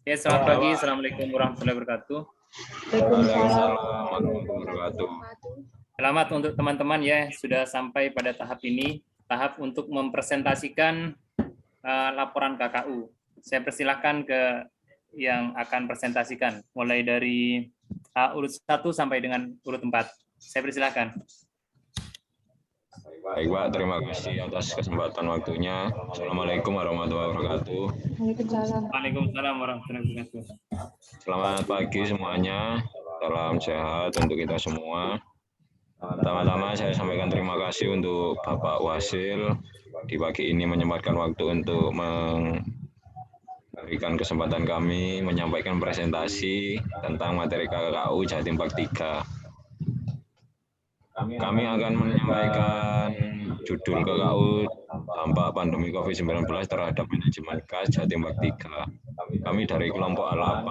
Ya, selamat pagi. Assalamualaikum warahmatullahi wabarakatuh. Waalaikumsalam warahmatullahi wabarakatuh. Selamat untuk teman-teman ya, sudah sampai pada tahap ini, tahap untuk mempresentasikan laporan KKU. Saya persilahkan ke yang akan presentasikan, mulai dari urut 1 sampai dengan urut 4. Saya persilahkan. Baik Pak, terima kasih atas kesempatan waktunya. Assalamualaikum warahmatullahi wabarakatuh. Waalaikumsalam warahmatullahi wabarakatuh. Selamat pagi semuanya, salam sehat untuk kita semua. Pertama-tama saya sampaikan terima kasih untuk Bapak Wasil di pagi ini menyempatkan waktu untuk memberikan kesempatan kami menyampaikan presentasi tentang materi KKU Jatim Bak 3. Kami akan menyampaikan judul KKU dampak pandemi COVID-19 terhadap manajemen KAS Jatim Bak 3. Kami dari kelompok A8,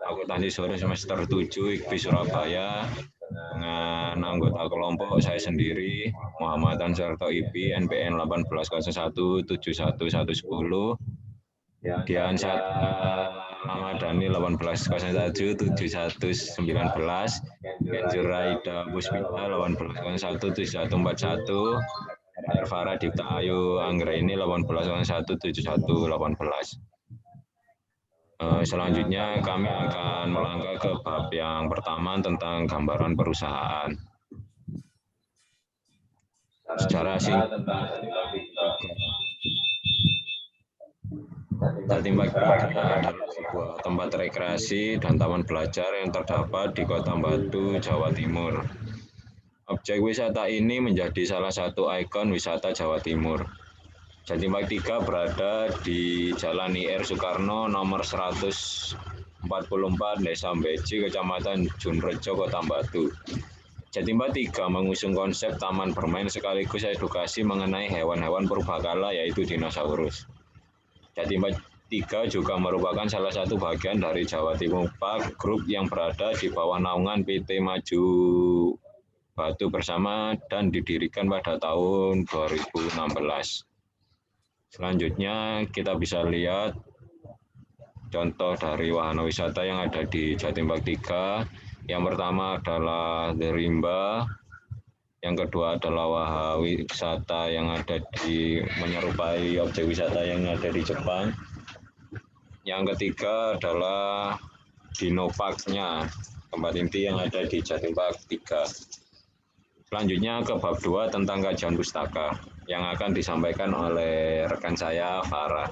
akuntansi sore semester 7 IKB Surabaya, dengan anggota kelompok saya sendiri, Muhammad Ansarto IP, NPN 1801711110, Dian Ramadhani 18017119, Kenjur Raida Puspita 18017141, Ervara Dipta Ayu Anggraini 18017118. Selanjutnya kami akan melangkah ke bab yang pertama tentang gambaran perusahaan. Secara singkat, Jatim Bak 3 adalah sebuah tempat rekreasi dan taman belajar yang terdapat di Kota Batu, Jawa Timur. Objek wisata ini menjadi salah satu ikon wisata Jawa Timur. Jatim Bak 3 berada di Jalan IR Soekarno nomor 144 Desa Beji, Kecamatan Junrejo, Kota Batu. Jatim Bak 3 mengusung konsep taman bermain sekaligus edukasi mengenai hewan-hewan purbakala yaitu dinosaurus. Jatim Bak 3 juga merupakan salah satu bagian dari Jawa Timur Park Group yang berada di bawah naungan PT Maju Batu Bersama dan didirikan pada tahun 2016. Selanjutnya kita bisa lihat contoh dari wahana wisata yang ada di Jatim Bak 3. Yang pertama adalah The Rimba, yang kedua adalah wahana wisata yang ada di menyerupai objek wisata yang ada di Jepang. Yang ketiga adalah Dino Park-nya, tempat inti yang ada di Jatim Bak 3. Selanjutnya ke bab 2 tentang kajian pustaka yang akan disampaikan oleh rekan saya, Farah.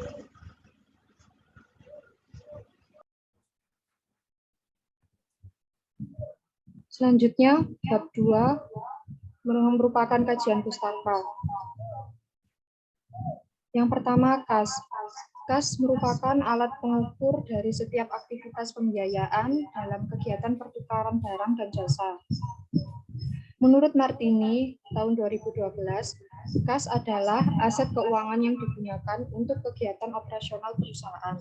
Selanjutnya, bab 2 merupakan kajian pustaka. Yang pertama, KAS. KAS merupakan alat pengukur dari setiap aktivitas pembiayaan dalam kegiatan pertukaran barang dan jasa. Menurut Martini, tahun 2012, KAS adalah aset keuangan yang digunakan untuk kegiatan operasional perusahaan.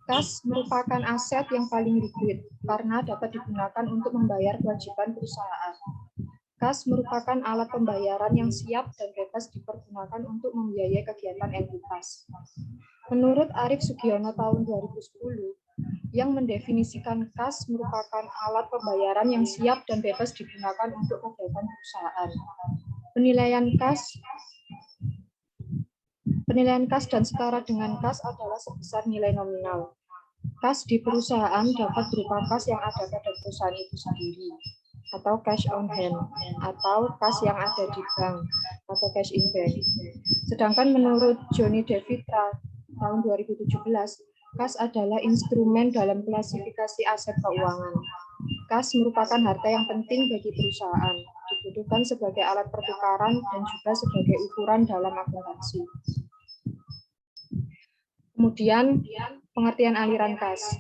KAS merupakan aset yang paling liquid karena dapat digunakan untuk membayar kewajiban perusahaan. KAS merupakan alat pembayaran yang siap dan bebas dipergunakan untuk membiayai kegiatan entitas. Menurut Arief Sugiono tahun 2010, yang mendefinisikan KAS merupakan alat pembayaran yang siap dan bebas digunakan untuk kegiatan perusahaan. Penilaian KAS dan setara dengan KAS adalah sebesar nilai nominal. KAS di perusahaan dapat berupa KAS yang ada pada perusahaan itu sendiri, atau cash on hand, atau KAS yang ada di bank, atau cash in bank. Sedangkan menurut Johnny DeVitra tahun 2017, KAS adalah instrumen dalam klasifikasi aset keuangan. KAS merupakan harta yang penting bagi perusahaan, dibutuhkan sebagai alat pertukaran dan juga sebagai ukuran dalam akuntansi. Kemudian, pengertian aliran KAS.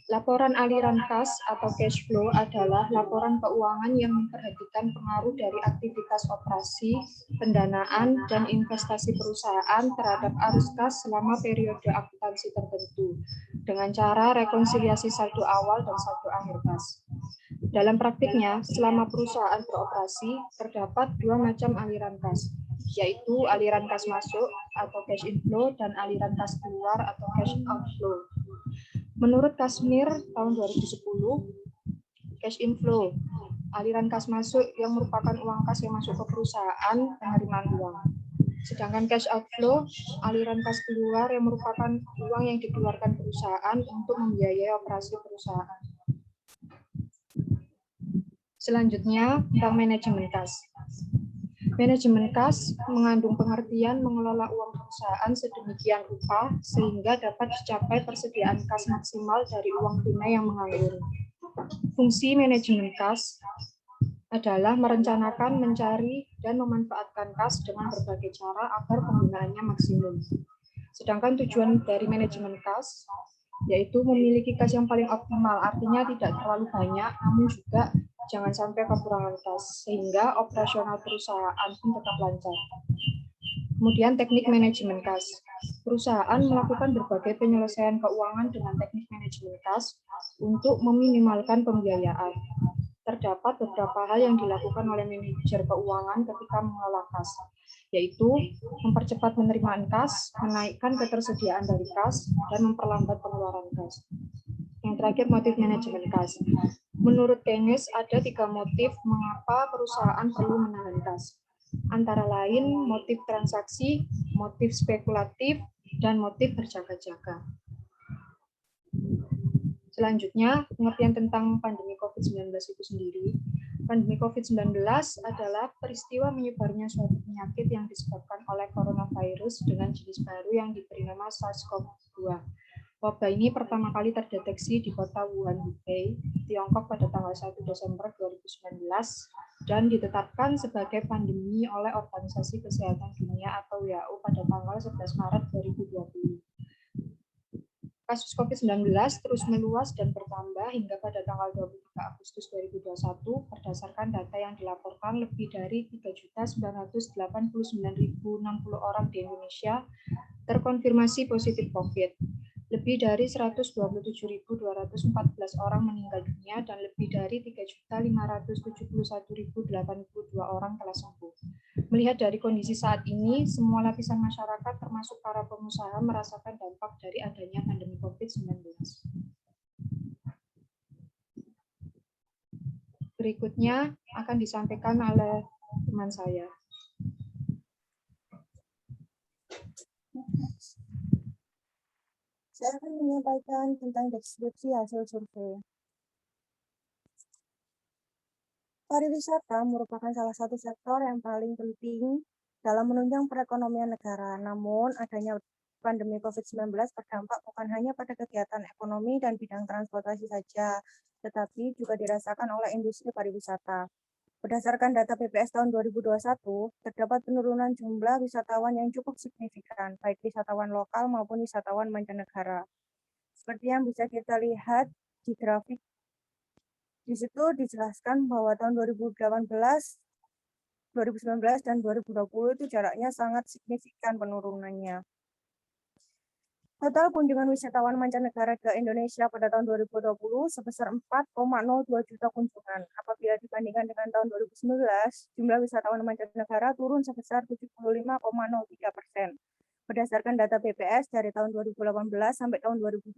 Laporan aliran KAS atau cash flow adalah laporan keuangan yang memperhatikan pengaruh dari aktivitas operasi, pendanaan, dan investasi perusahaan terhadap arus KAS selama periode akuntansi tertentu, dengan cara rekonsiliasi saldo awal dan saldo akhir KAS. Dalam praktiknya, selama perusahaan beroperasi, terdapat dua macam aliran KAS, yaitu aliran kas masuk atau cash inflow dan aliran kas keluar atau cash outflow. Menurut Kasmir tahun 2010, cash inflow, aliran kas masuk yang merupakan uang kas yang masuk ke perusahaan penerimaan uang. Sedangkan cash outflow, aliran kas keluar yang merupakan uang yang dikeluarkan perusahaan untuk membiayai operasi perusahaan. Selanjutnya, tentang manajemen kas. Manajemen kas mengandung pengertian mengelola uang perusahaan sedemikian rupa sehingga dapat dicapai persediaan kas maksimal dari uang tunai yang menganggur. Fungsi manajemen kas adalah merencanakan, mencari, dan memanfaatkan kas dengan berbagai cara agar penggunaannya maksimum. Sedangkan tujuan dari manajemen kas yaitu memiliki kas yang paling optimal, artinya tidak terlalu banyak, namun juga jangan sampai kekurangan kas, sehingga operasional perusahaan pun tetap lancar. Kemudian teknik manajemen kas. Perusahaan melakukan berbagai penyelesaian keuangan dengan teknik manajemen kas untuk meminimalkan pembiayaan. Terdapat beberapa hal yang dilakukan oleh manajer keuangan ketika mengelola kas, yaitu mempercepat penerimaan kas, menaikkan ketersediaan dari kas, dan memperlambat pengeluaran kas. Yang terakhir, motif manajemen kas. Menurut Keynes, ada 3 motif mengapa perusahaan perlu menahan kas. Antara lain, motif transaksi, motif spekulatif, dan motif berjaga-jaga. Selanjutnya, pengertian tentang pandemi COVID-19 itu sendiri. Pandemi COVID-19 adalah peristiwa menyebarnya suatu penyakit yang disebabkan oleh coronavirus dengan jenis baru yang diberi nama SARS-CoV-2. Wabah ini pertama kali terdeteksi di kota Wuhan, Hubei, Tiongkok pada tanggal 1 Desember 2019 dan ditetapkan sebagai pandemi oleh Organisasi Kesehatan Dunia atau WHO pada tanggal 11 Maret 2020. Kasus COVID-19 terus meluas dan bertambah hingga pada tanggal 23 Agustus 2021 berdasarkan data yang dilaporkan lebih dari 3.989.060 orang di Indonesia terkonfirmasi positif COVID. Lebih dari 127.214 orang meninggal dunia dan lebih dari 3.571.082 orang telah sembuh. Melihat dari kondisi saat ini, semua lapisan masyarakat termasuk para pengusaha merasakan dampak dari adanya pandemi COVID-19. Berikutnya akan disampaikan oleh teman saya. Saya akan menyampaikan tentang deskripsi hasil survei. Pariwisata merupakan salah satu sektor yang paling penting dalam menunjang perekonomian negara. Namun, adanya pandemi COVID-19 berdampak bukan hanya pada kegiatan ekonomi dan bidang transportasi saja, tetapi juga dirasakan oleh industri pariwisata. Berdasarkan data BPS tahun 2021, terdapat penurunan jumlah wisatawan yang cukup signifikan, baik wisatawan lokal maupun wisatawan mancanegara. Seperti yang bisa kita lihat di grafik, di situ dijelaskan bahwa tahun 2018, 2019, dan 2020 itu jaraknya sangat signifikan penurunannya. Total kunjungan wisatawan mancanegara ke Indonesia pada tahun 2020 sebesar 4,02 juta kunjungan. Apabila dibandingkan dengan tahun 2019, jumlah wisatawan mancanegara turun sebesar 75,03%. Berdasarkan data BPS dari tahun 2018 sampai tahun 2020,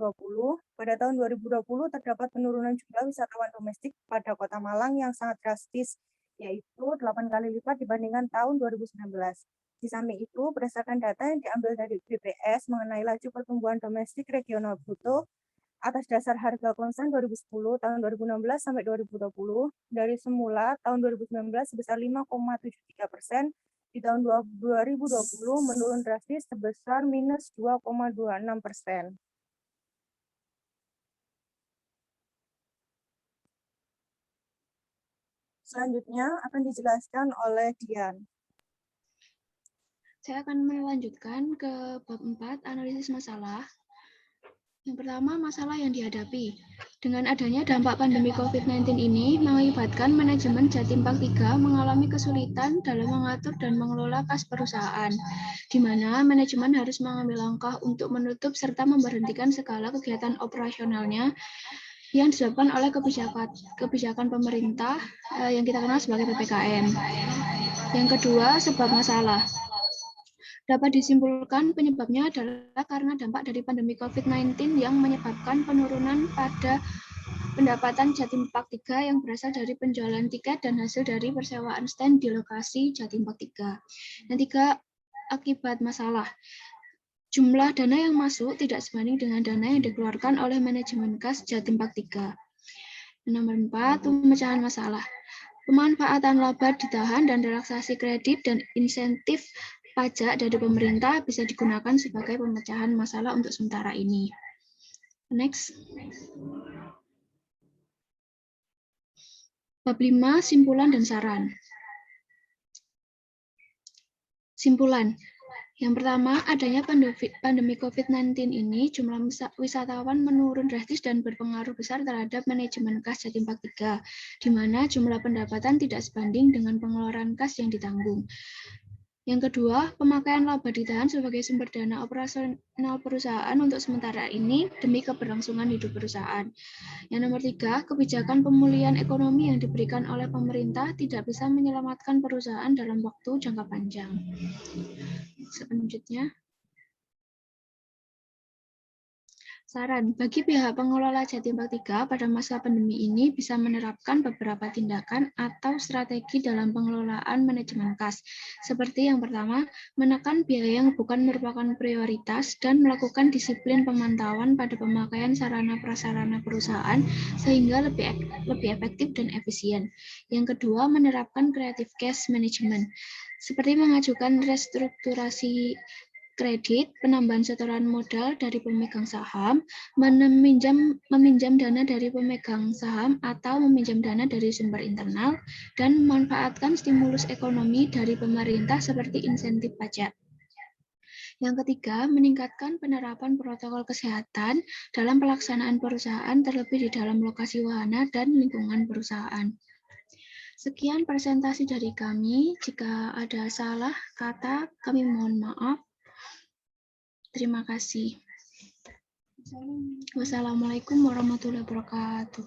pada tahun 2020 terdapat penurunan jumlah wisatawan domestik pada Kota Malang yang sangat drastis, yaitu 8 kali lipat dibandingkan tahun 2019. Di samping itu, berdasarkan data yang diambil dari BPS mengenai laju pertumbuhan domestik regional bruto atas dasar harga konstan 2010 tahun 2016 sampai 2020 dari semula tahun 2019 sebesar 5,73%, di tahun 2020 menurun drastis sebesar minus 2,26%. Selanjutnya akan dijelaskan oleh Dian. Saya akan melanjutkan ke bab 4, analisis masalah. Yang pertama, masalah yang dihadapi. Dengan adanya dampak pandemi COVID-19 ini, mengakibatkan manajemen Jatim Bank 3 mengalami kesulitan dalam mengatur dan mengelola kas perusahaan, di mana manajemen harus mengambil langkah untuk menutup serta memberhentikan segala kegiatan operasionalnya yang disebabkan oleh kebijakan pemerintah yang kita kenal sebagai PPKM. Yang kedua, sebab masalah. Dapat disimpulkan penyebabnya adalah karena dampak dari pandemi COVID-19 yang menyebabkan penurunan pada pendapatan Jatim Park 3 yang berasal dari penjualan tiket dan hasil dari persewaan stand di lokasi Jatim Park 3. Yang tiga, akibat masalah. Jumlah dana yang masuk tidak sebanding dengan dana yang dikeluarkan oleh manajemen kas Jatim Park 3. Nomor 4, pemecahan masalah. Pemanfaatan laba ditahan dan relaksasi kredit dan insentif pajak dari pemerintah bisa digunakan sebagai pemecahan masalah untuk sementara ini. Next. Bab 5, simpulan dan saran. Simpulan. Yang pertama, adanya pandemi COVID-19 ini, jumlah wisatawan menurun drastis dan berpengaruh besar terhadap manajemen kas Jatim Park 3, di mana jumlah pendapatan tidak sebanding dengan pengeluaran kas yang ditanggung. Yang kedua, pemakaian laba ditahan sebagai sumber dana operasional perusahaan untuk sementara ini demi keberlangsungan hidup perusahaan. Yang nomor 3, kebijakan pemulihan ekonomi yang diberikan oleh pemerintah tidak bisa menyelamatkan perusahaan dalam waktu jangka panjang. Selanjutnya, saran bagi pihak pengelola Jatim Park 3 pada masa pandemi ini bisa menerapkan beberapa tindakan atau strategi dalam pengelolaan manajemen kas. Seperti yang pertama, menekan biaya yang bukan merupakan prioritas dan melakukan disiplin pemantauan pada pemakaian sarana prasarana perusahaan sehingga lebih efektif dan efisien. Yang kedua, menerapkan creative cash management seperti mengajukan restrukturasi kredit, penambahan setoran modal dari pemegang saham, meminjam dana dari pemegang saham atau meminjam dana dari sumber internal, dan memanfaatkan stimulus ekonomi dari pemerintah seperti insentif pajak. Yang ketiga, meningkatkan penerapan protokol kesehatan dalam pelaksanaan perusahaan, terlebih di dalam lokasi wahana dan lingkungan perusahaan. Sekian presentasi dari kami. Jika ada salah kata, kami mohon maaf. Terima kasih. Wassalamualaikum warahmatullahi wabarakatuh.